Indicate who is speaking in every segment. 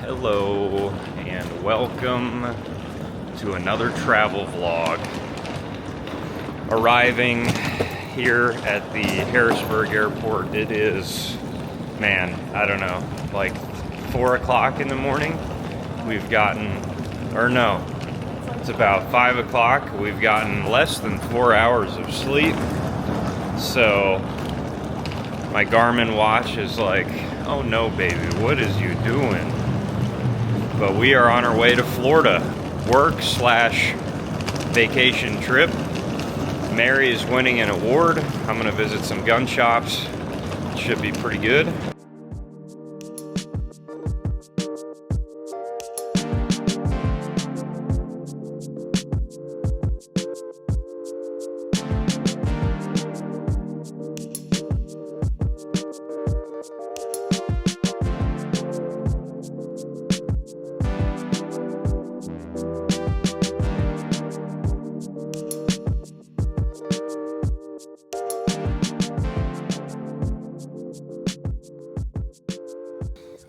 Speaker 1: Hello and welcome to another travel vlog. Arriving here at the Harrisburg airport. It is, man, I don't know, like 4 o'clock in the morning. We've gotten, or no, it's about 5 o'clock. We've gotten less than 4 hours of sleep. So my Garmin watch is like, oh no baby, what is you doing? But we are on our way to Florida. Work/vacation trip. Mary is winning an award. I'm gonna visit some gun shops. Should be pretty good.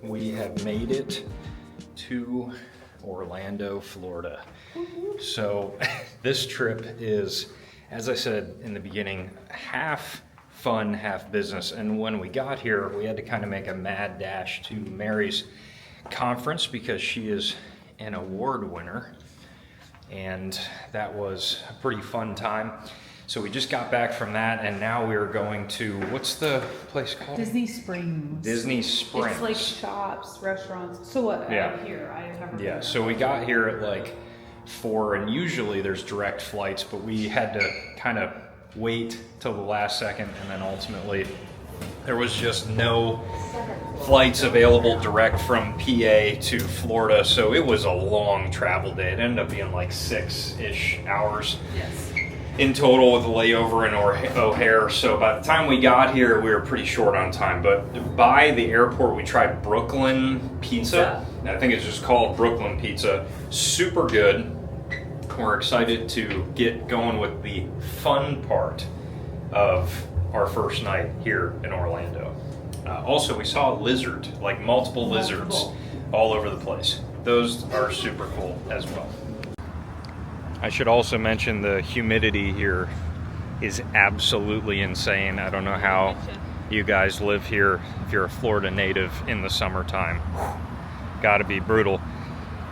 Speaker 1: We have made it to Orlando, Florida. So this trip is, as I said in the beginning, half fun, half business. And when we got here, we had to kind of make a mad dash to Mary's conference because she is an award winner. And that was a pretty fun time. So we just got back from that, and now we're going to, what's the place called?
Speaker 2: Disney Springs.
Speaker 1: Disney Springs.
Speaker 2: It's like shops, restaurants. So what?
Speaker 1: Yeah.
Speaker 2: Here, I've never been
Speaker 1: Yeah.
Speaker 2: there.
Speaker 1: So we got here at like 4, and usually there's direct flights, but we had to kind of wait till the last second, and then ultimately there was just no flights available direct from PA to Florida. So it was a long travel day. It ended up being like 6-ish hours.
Speaker 2: Yes.
Speaker 1: In total with a layover in O'Hare. So by the time we got here, we were pretty short on time. But by the airport, we tried Brooklyn Pizza. I think it's just called Brooklyn Pizza. Super good. We're excited to get going with the fun part of our first night here in Orlando. Also, we saw a lizard, like multiple lizards all over the place. Those are super cool as well. I should also mention the humidity here is absolutely insane. I don't know how you guys live here if you're a Florida native in the summertime. Gotta be brutal.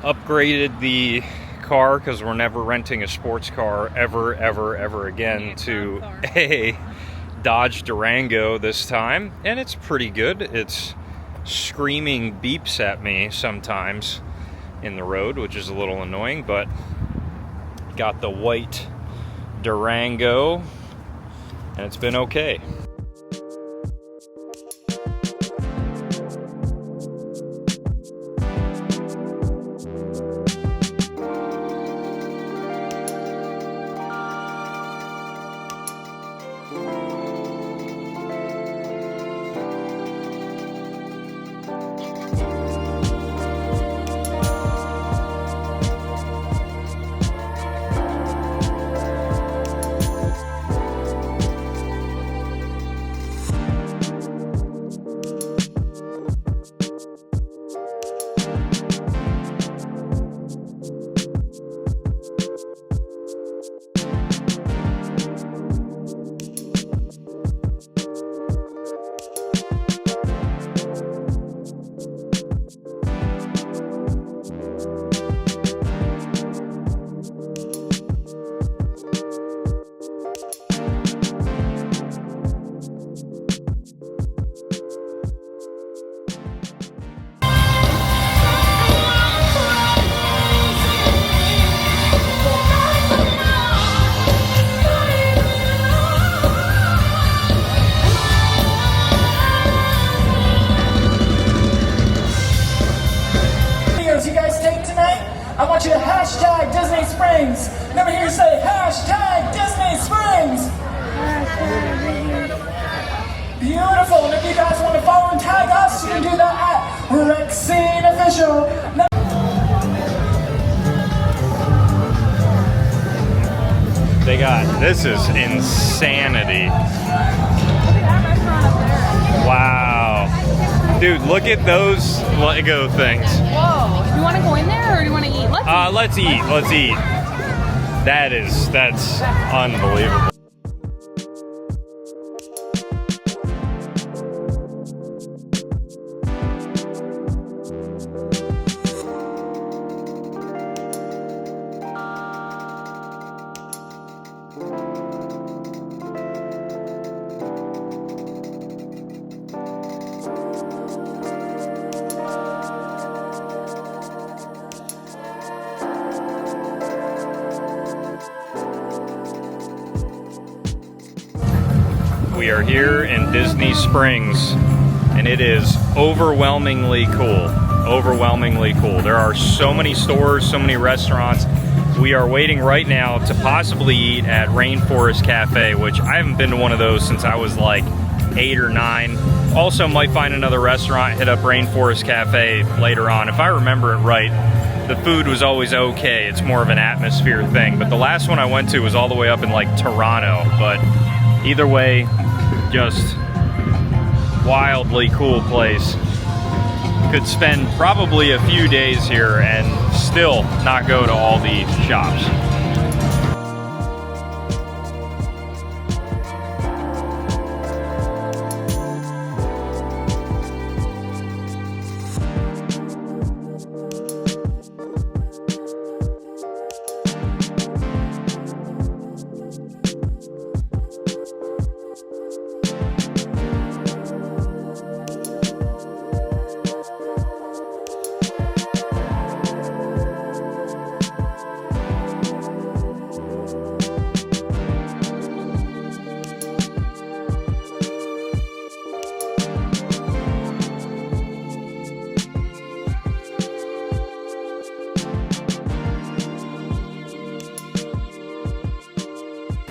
Speaker 1: Upgraded the car because we're never renting a sports car ever again to a Dodge Durango this time. And it's pretty good. It's screaming beeps at me sometimes in the road, which is a little annoying, but got the white Durango, and it's been okay.
Speaker 3: I want you to hashtag Disney Springs. Never hear you say hashtag Disney Springs. Beautiful. And if you guys want to follow and tag us, you can do that at Rexine Official.
Speaker 1: They got, this is insanity. Wow. Dude, look at those Lego things.
Speaker 2: Whoa.
Speaker 4: you want to go in there or do you want to eat?
Speaker 1: Let's eat. Let's eat. That's unbelievable. We are here in Disney Springs, and it is overwhelmingly cool. Overwhelmingly cool. There are so many stores, so many restaurants. We are waiting right now to possibly eat at Rainforest Cafe, which I haven't been to one of those since I was like 8 or 9. Also might find another restaurant, hit up Rainforest Cafe later on. If I remember it right, the food was always okay. It's more of an atmosphere thing. But the last one I went to was all the way up in like Toronto. But either way, just wildly cool place. Could spend probably a few days here and still not go to all the shops.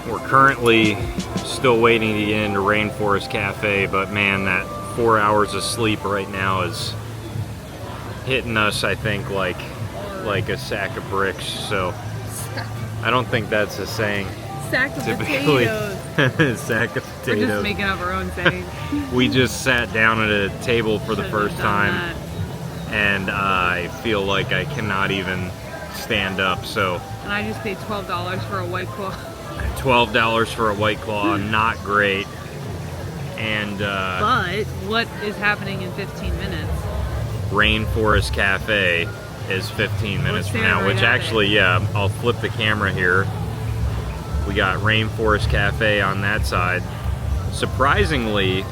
Speaker 1: We're currently still waiting to get into Rainforest Cafe, but man, that 4 hours of sleep right now is hitting us, I think, like a sack of bricks. So I don't think that's a saying.
Speaker 4: Sack of
Speaker 1: Typically,
Speaker 4: potatoes.
Speaker 1: sack of potatoes.
Speaker 4: We're just making up our own saying.
Speaker 1: We just sat down at a table for the first time, and I feel like I cannot even stand up. So.
Speaker 4: And I just paid $12 for a White Claw.
Speaker 1: $12 for a White Claw, not great. And
Speaker 4: but what is happening in 15 minutes?
Speaker 1: Rainforest Cafe is 15 minutes from now, which actually, yeah, I'll flip the camera here. We got Rainforest Cafe on that side. Surprisingly,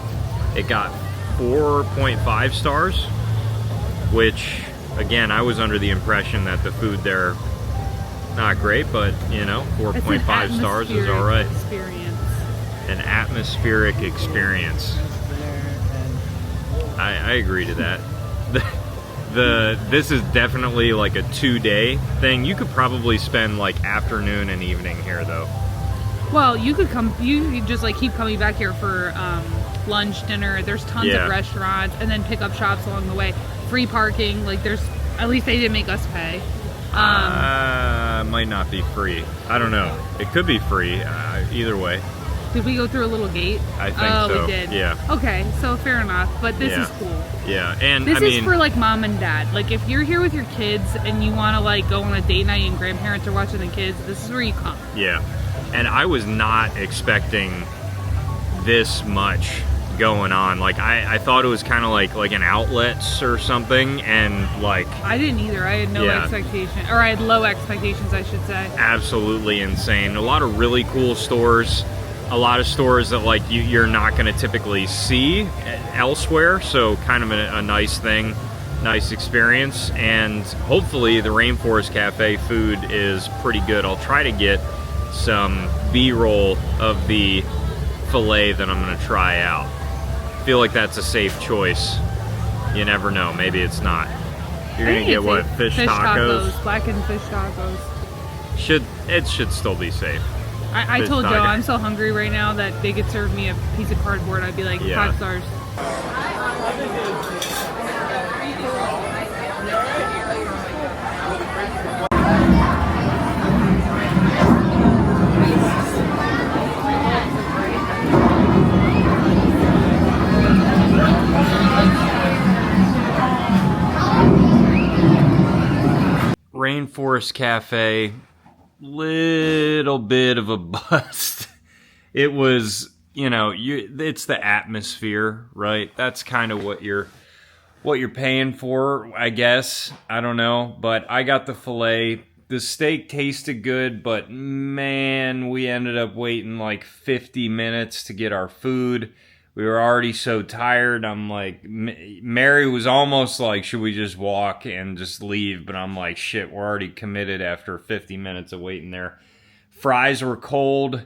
Speaker 1: it got 4.5 stars, which, again, I was under the impression that the food there not great, but you know, 4.5 stars is all right. An atmospheric experience. I agree to that. This is definitely like a 2-day thing. You could probably spend like afternoon and evening here, though.
Speaker 4: Well, you could come. You could just like keep coming back here for lunch, dinner. There's tons of restaurants, and then pick up shops along the way. Free parking. Like there's, at least they didn't make us pay.
Speaker 1: Might not be free. I don't know. It could be free. Either way.
Speaker 4: Did we go through a little gate?
Speaker 1: I think so.
Speaker 4: We did.
Speaker 1: Yeah.
Speaker 4: Okay, so fair enough. But this is cool.
Speaker 1: Yeah, and
Speaker 4: this is for like mom and dad. Like if you're here with your kids and you want to like go on a date night and grandparents are watching the kids, this is where you come.
Speaker 1: Yeah, and I was not expecting this much going on. Like I thought it was kind of like an outlets or something, and like
Speaker 4: I didn't either. I had no expectation, or I had low expectations, I should say. Absolutely
Speaker 1: insane. A lot of really cool stores, a lot of stores that like you're not going to typically see elsewhere, so kind of a nice thing, nice experience. And hopefully the Rainforest Cafe food is pretty good. I'll try to get some B-roll of the filet that I'm going to try out. I feel like that's a safe choice. You never know, maybe it's not. You're gonna get what, fish tacos?
Speaker 4: Blackened fish tacos.
Speaker 1: It should still be safe.
Speaker 4: I told Joe I'm so hungry right now that they could serve me a piece of cardboard, I'd be like 5 stars.
Speaker 1: Rainforest Cafe, little bit of a bust. It was, it's the atmosphere, right? That's kind of what you're paying for, I guess. I don't know, but I got the filet. The steak tasted good, but man, we ended up waiting like 50 minutes to get our food. We were already so tired. I'm like, Mary was almost like, should we just walk and just leave? But I'm like, shit, we're already committed after 50 minutes of waiting there. Fries were cold,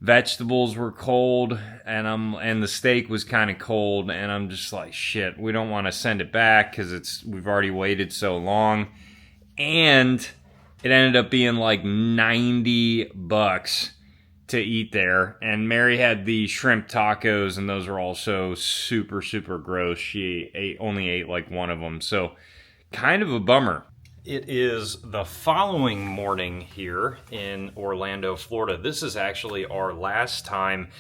Speaker 1: vegetables were cold, and the steak was kind of cold. And I'm just like, shit, we don't want to send it back because we've already waited so long. And it ended up being like $90 to eat there, and Mary had the shrimp tacos, and those are also super, super gross. She only ate like one of them, so kind of a bummer. It is the following morning here in Orlando, Florida. This is actually our last time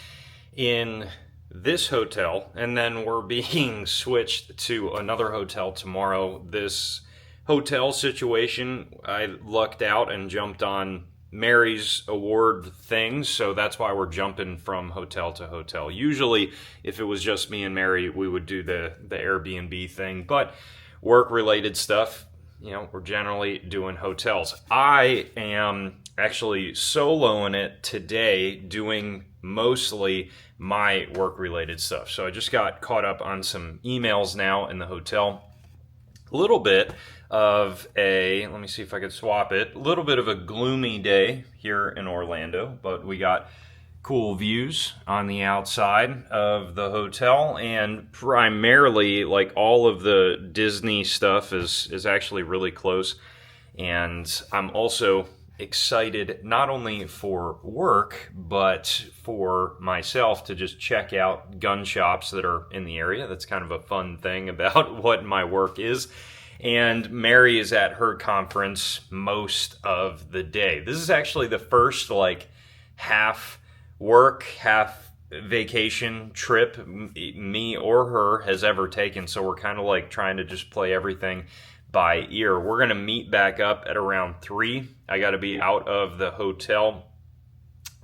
Speaker 1: in this hotel, and then we're being switched to another hotel tomorrow. This hotel situation, I lucked out and jumped on Mary's award things, so that's why we're jumping from hotel to hotel. Usually, if it was just me and Mary, we would do the Airbnb thing, but work-related stuff, we're generally doing hotels. I am actually soloing it today, doing mostly my work-related stuff. So I just got caught up on some emails now in the hotel. A little bit of let me see if I can swap it, a little bit of a gloomy day here in Orlando, but we got cool views on the outside of the hotel, and primarily like all of the Disney stuff is actually really close. And I'm also excited not only for work, but for myself to just check out gun shops that are in the area. That's kind of a fun thing about what my work is. And Mary is at her conference most of the day. This is actually the first half work, half vacation trip me or her has ever taken. So we're kind of trying to just play everything by ear. We're going to meet back up at around 3. I got to be out of the hotel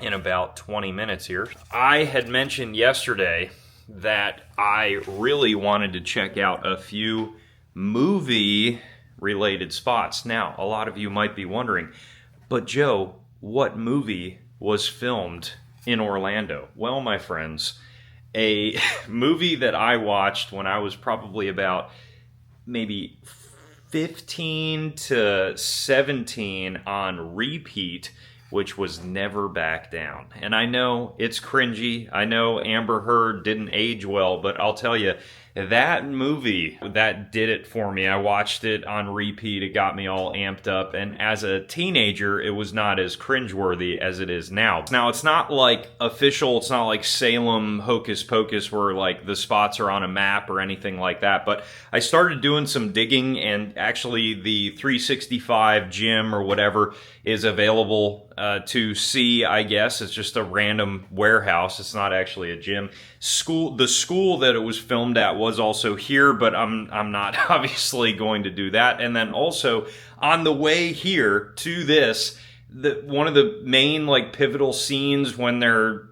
Speaker 1: in about 20 minutes here. I had mentioned yesterday that I really wanted to check out a few movie-related spots. Now, a lot of you might be wondering, but Joe, what movie was filmed in Orlando? Well, my friends, a movie that I watched when I was probably about maybe 15 to 17 on repeat, which was Never Back Down. And I know it's cringy. I know Amber Heard didn't age well, but I'll tell you, that movie, that did it for me. I watched it on repeat. It got me all amped up. And as a teenager, it was not as cringeworthy as it is now. Now, it's not like official. It's not like Salem Hocus Pocus where the spots are on a map or anything like that. But I started doing some digging, and actually the 365 gym or whatever is available to see, I guess. It's just a random warehouse. It's not actually a gym. The school that it was filmed at was also here, but I'm not obviously going to do that. And then also on the way here to this, one of the main pivotal scenes when they're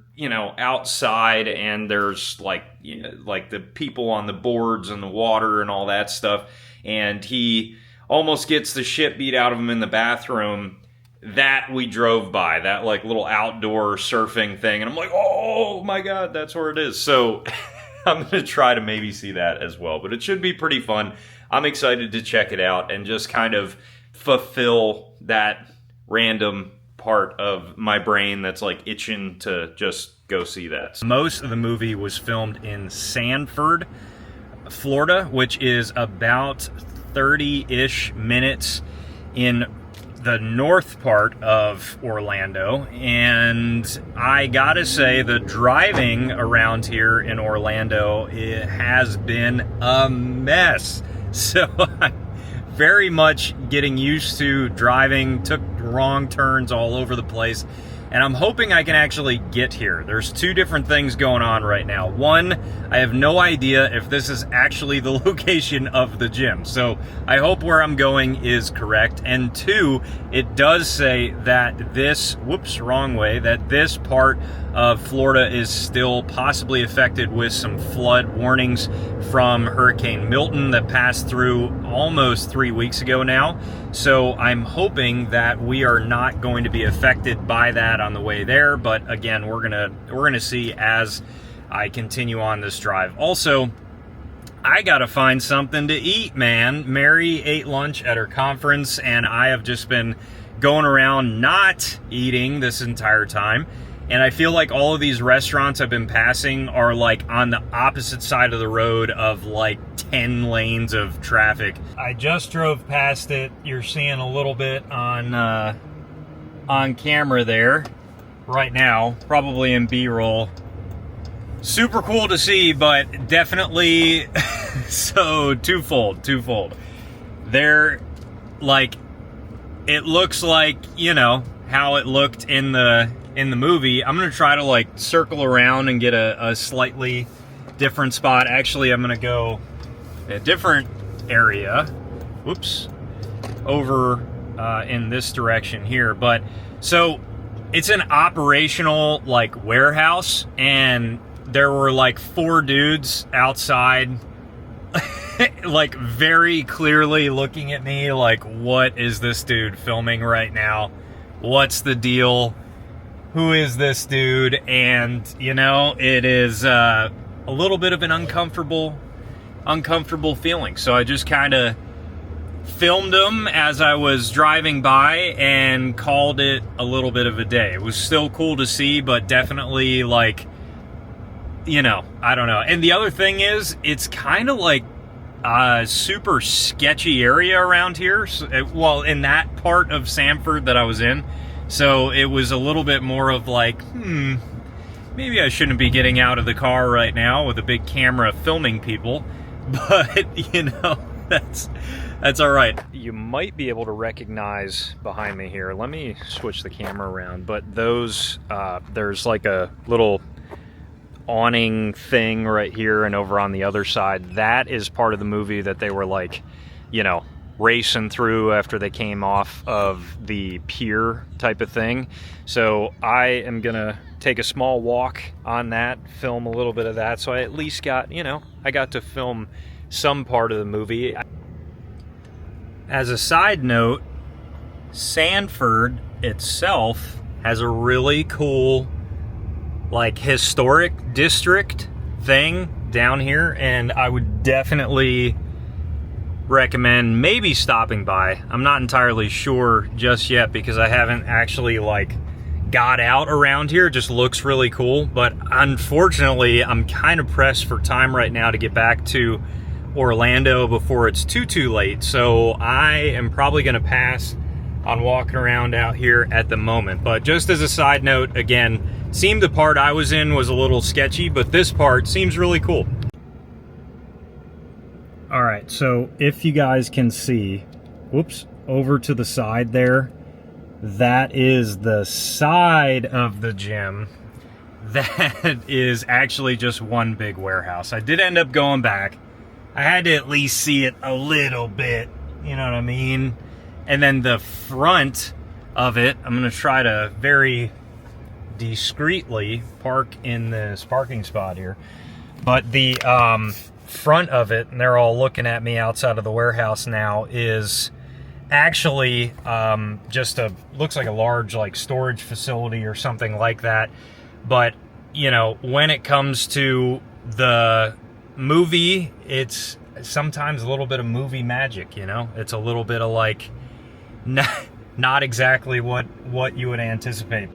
Speaker 1: outside and there's the people on the boards and the water and all that stuff, and he almost gets the shit beat out of him in the bathroom. That we drove by, that little outdoor surfing thing, and I'm like, oh my god, that's where it is. So I'm going to try to maybe see that as well, but it should be pretty fun. I'm excited to check it out and just kind of fulfill that random part of my brain that's itching to just go see that. Most of the movie was filmed in Sanford, Florida, which is about 30-ish minutes in the north part of Orlando, and I gotta say the driving around here in Orlando, it has been a mess. So I'm very much getting used to driving, took wrong turns all over the place. and I'm hoping I can actually get here. There's two different things going on right now. One, I have no idea if this is actually the location of the gym, so I hope where I'm going is correct. And two, it does say that this, whoops, wrong way, that this part of Florida is still possibly affected with some flood warnings from Hurricane Milton that passed through almost 3 weeks ago now. So I'm hoping that we are not going to be affected by that on the way there, but again, we're gonna see as I continue on this drive. Also, I gotta find something to eat, man. Mary ate lunch at her conference, and I have just been going around not eating this entire time. And I feel like all of these restaurants I've been passing are like on the opposite side of the road of like 10 lanes of traffic. I just drove past it. You're seeing a little bit on camera there right now, probably in B-roll. Super cool to see, but definitely so twofold. They're like, it looks like, you know, how it looked in the movie. I'm gonna try to like circle around and get a slightly different spot. Actually, I'm gonna go a different area, whoops, over in this direction here. But so it's an operational like warehouse, and there were like 4 dudes outside like very clearly looking at me like, what is this dude filming right now? What's the deal? Who is this dude? And you know, it is a little bit of an uncomfortable feeling. So I just kind of filmed them as I was driving by and called it a little bit of a day. It was still cool to see, but definitely like, you know, I don't know. And the other thing is, it's kind of like a super sketchy area around here. Well, in that part of Sanford that I was in. So it was a little bit more of like, maybe I shouldn't be getting out of the car right now with a big camera filming people. But, you know, that's all right. You might be able to recognize behind me here. Let me switch the camera around. But those, there's like a little awning thing right here and over on the other side. That is part of the movie that they were like, you know, racing through after they came off of the pier type of thing. So I am gonna take a small walk on that, film a little bit of that, so I at least got, you know, I got to film some part of the movie. As a side note, Sanford itself has a really cool like historic district thing down here, and I would definitely recommend maybe stopping by. I'm not entirely sure just yet because I haven't actually like got out around here. It just looks really cool, but unfortunately I'm kind of pressed for time right now to get back to Orlando before it's too late. So I am probably gonna pass on walking around out here at the moment. But just as a side note, again, seemed the part I was in was a little sketchy, but this part seems really cool. All right, so if you guys can see, whoops, over to the side there, that is the side of the gym. That is actually just one big warehouse. I did end up going back. I had to at least see it a little bit, you know what I mean? And then the front of it, I'm gonna try to very discreetly park in this parking spot here. But the front of it, and they're all looking at me outside of the warehouse now, is actually just looks like a large like storage facility or something like that. But you know, when it comes to the movie, it's sometimes a little bit of movie magic, you know? It's a little bit of like not exactly what you would anticipate.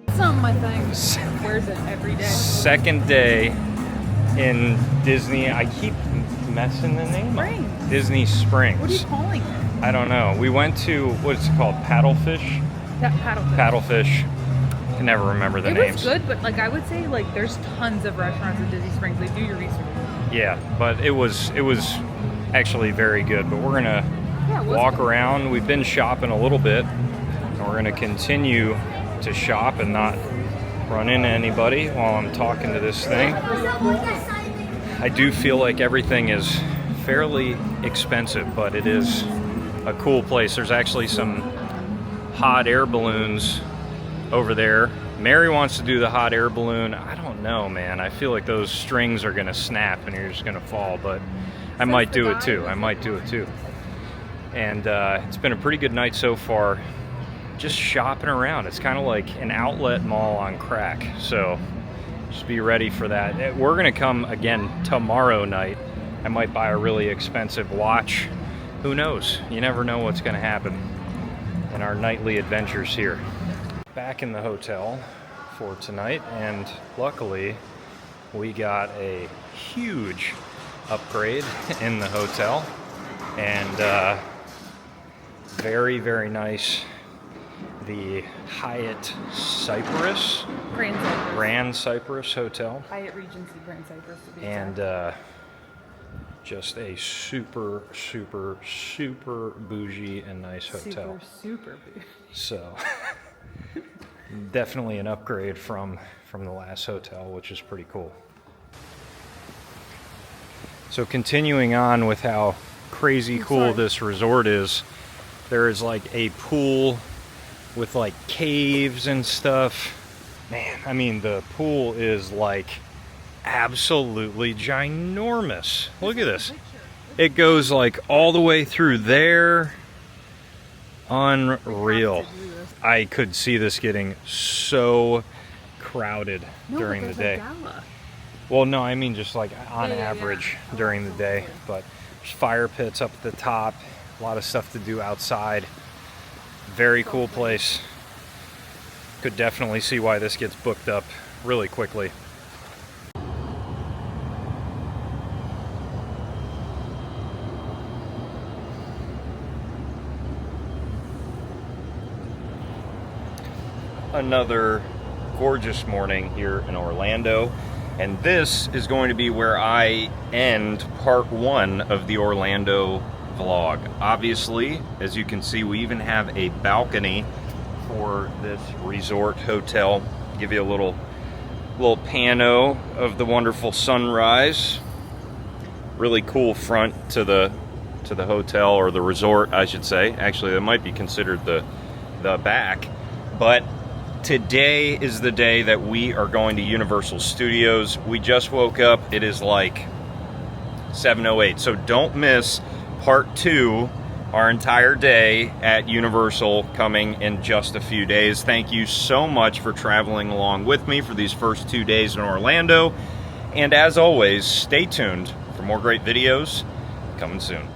Speaker 4: It's not my thing. Wears it every day.
Speaker 1: Second day in Disney. I keep messing the name up.
Speaker 4: Springs.
Speaker 1: Disney Springs.
Speaker 4: What are you calling it?
Speaker 1: I don't know. We went to, what's it called? Paddlefish?
Speaker 4: That paddlefish.
Speaker 1: Paddlefish. Can never remember the
Speaker 4: It
Speaker 1: names.
Speaker 4: was good, but like I would say, like there's tons of restaurants in Disney Springs. Like do your research.
Speaker 1: Yeah, but it was actually very good. But we're gonna walk around. We've been shopping a little bit, and we're gonna continue to shop and not run into anybody while I'm talking to this thing. I do feel like everything is fairly expensive, but it is a cool place. There's actually some hot air balloons over there. Mary wants to do the hot air balloon. I don't know, man. I feel like those strings are gonna snap and you're just gonna fall, but I might do it too. I might do it too. And it's been a pretty good night so far. Just shopping around. It's kind of like an outlet mall on crack. So just be ready for that. We're gonna come again tomorrow night. I might buy a really expensive watch. Who knows? You never know what's gonna happen in our nightly adventures here. Back in the hotel for tonight, and luckily we got a huge upgrade in the hotel, and very, very nice. The Hyatt Cypress, Grand Cypress Hotel.
Speaker 4: Hyatt Regency Grand Cypress to be
Speaker 1: and
Speaker 4: exact.
Speaker 1: just a super, super, super bougie and nice hotel.
Speaker 4: Super bougie.
Speaker 1: So definitely an upgrade from the last hotel, which is pretty cool. So continuing on with how crazy cool this resort is, there is like a pool with like caves and stuff. Man, I mean, the pool is like absolutely ginormous. Look at this. It goes like all the way through there. Unreal. I could see this getting so crowded during the day. Well, no, I mean just like on average during the day. But there's fire pits up at the top. A lot of stuff to do outside. Very cool place. Could definitely see why this gets booked up really quickly. Another gorgeous morning here in Orlando, and this is going to be where I end part one of the Orlando vlog. Obviously, as you can see, we even have a balcony for this resort hotel. Give you a little pano of the wonderful sunrise. really cool front to the hotel, or the resort, I should say. Actually, that might be considered the back. But today is the day that we are going to Universal Studios. We just woke up. It is like 7:08. So don't miss part 2, our entire day at Universal, coming in just a few days. Thank you so much for traveling along with me for these first 2 days in Orlando. And as always, stay tuned for more great videos coming soon.